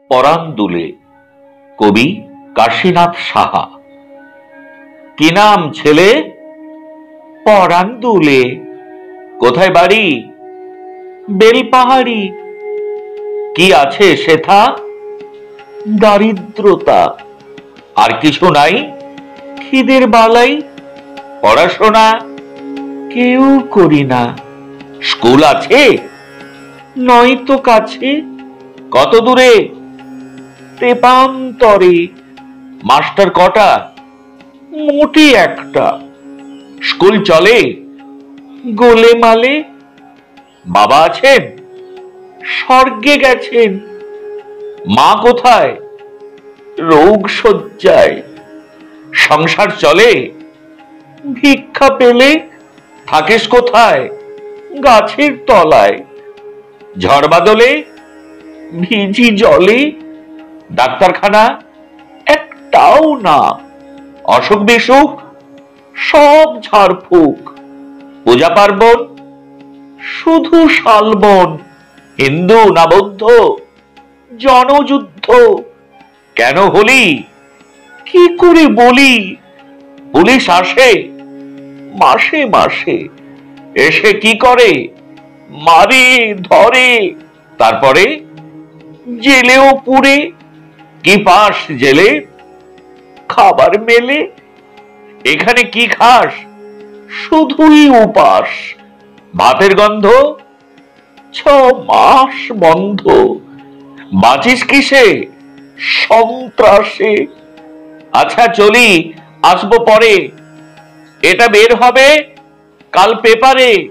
পরাণ দুলে, কবি কাশীনাথ সাহা। কি নাম ছেলে? পরাণ দুলে। কোথায় বাড়ি? বেলপাহাড়ি। কি আছে সেথা? দারিদ্রতা। আর কিছু নাই? খিদের বালাই। পড়াশোনা কেউ করি না। স্কুল আছে? নয়তো কাছে। কত দূরে? তেপান্তরে। মাস্টার কটা? মোটে একটা। স্কুল চলে গোলে মালে। বাবা আছেন? স্বর্গে গেছেন। মা কোথায়? রোগ শয্যায়। সংসার চলে? ভিক্ষা পেলে। থাকিস কোথায়? গাছের তলায়। ঝড় বাদলে? ভিজি জলে। ডাক্তারখানা একটাও না। অসুখ বিসুখ সব ঝাড়ফুঁক। পূজা পার্বণ শুধু শালবন। হিন্দু না বৌদ্ধ? জনযুদ্ধ। কেন হলি? কি করে বলি? পুলিশ আসে মাসে মাসে। এসে কি করে? মারে ধরে। তারপরে জেলেও পুরে। কি পাস জেলে? খাবার মেলে। এখানে কি খাস? শুধুই উপাস। ভাতের গন্ধ। 6 মাস বন্ধ। বাঁচিস কিসে? সন্ত্রাসে। আচ্ছা চলি, আসবো পরে। এটা বের হবে কাল পেপারে।